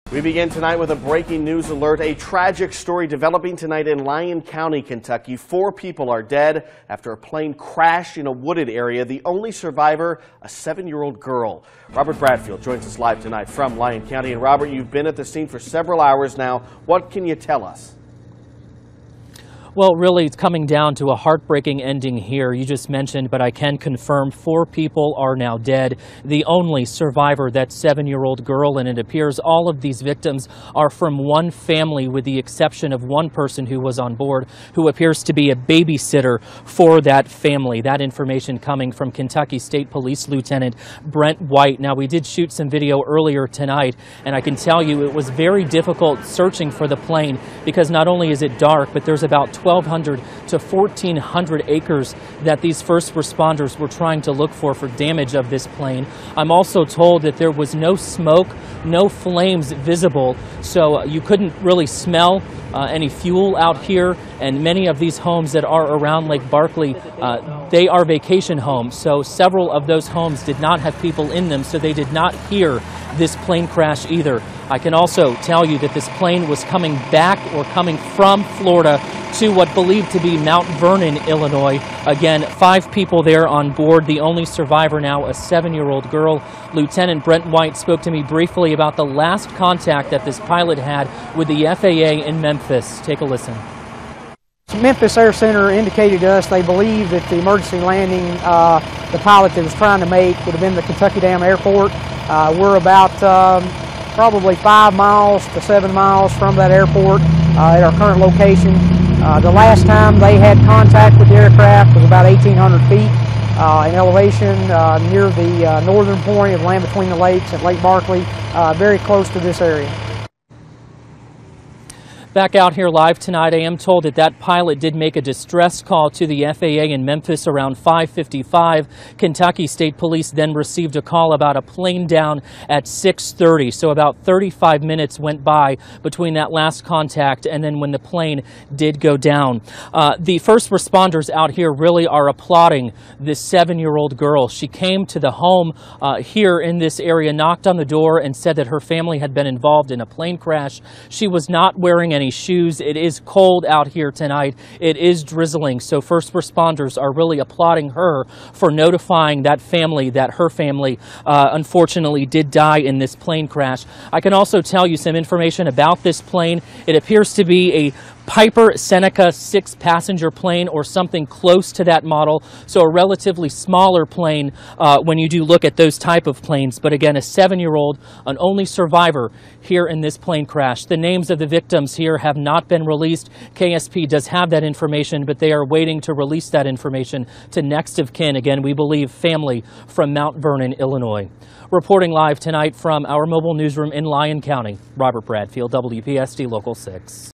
We begin tonight with a breaking news alert. A tragic story developing tonight in Lyon County, Kentucky. 4 people are dead after a plane crashed in a wooded area. The only survivor, a 7-year-old girl. Robert Bradfield joins us live tonight from Lyon County. And Robert, you've been at the scene for several hours now. What can you tell us? Well, really, it's coming down to a heartbreaking ending here. You just mentioned, but I can confirm 4 people are now dead. The only survivor, that 7-year-old girl, and it appears all of these victims are from one family, with the exception of one person who was on board, who appears to be a babysitter for that family. That information coming from Kentucky State Police Lieutenant Brent White. Now, we did shoot some video earlier tonight, and I can tell you it was very difficult searching for the plane because not only is it dark, but there's about 1,200 to 1,400 acres that these first responders were trying to look for damage of this plane. I'm also told that there was no smoke, no flames visible, so you couldn't really smell any fuel out here. And many of these homes that are around Lake Barkley, they are vacation homes, so several of those homes did not have people in them, so they did not hear this plane crash either. I can also tell you that this plane was coming back or coming from Florida to what believed to be Mount Vernon, Illinois. Again, 5 people there on board. The only survivor now, a 7-year-old girl. Lieutenant Brent White spoke to me briefly about the last contact that this pilot had with the FAA in Memphis. Take a listen. Memphis Air Center indicated to us they believe that the emergency landing the pilot that was trying to make would have been the Kentucky Dam Airport. We're about probably 5 miles to 7 miles from that airport at our current location. The last time they had contact with the aircraft was about 1,800 feet in elevation near the northern point of Land Between the Lakes at Lake Barkley, very close to this area. Back out here live tonight, I am told that that pilot did make a distress call to the FAA in Memphis around 5:55. Kentucky State Police then received a call about a plane down at 6:30. So about 35 minutes went by between that last contact and then when the plane did go down. The first responders out here really are applauding this 7-year-old girl. She came to the home here in this area, knocked on the door, and said that her family had been involved in a plane crash. She was not wearing any shoes. It is cold out here tonight. It is drizzling, so first responders are really applauding her for notifying that family that her family unfortunately did die in this plane crash. I can also tell you some information about this plane. It appears to be a Piper Seneca 6-passenger plane or something close to that model, so a relatively smaller plane when you do look at those type of planes. But again, a 7-year-old, an only survivor here in this plane crash. The names of the victims here have not been released. KSP does have that information, but they are waiting to release that information to next of kin. Again, we believe family from Mount Vernon, Illinois. Reporting live tonight from our mobile newsroom in Lyon County, Robert Bradfield, WPST Local 6.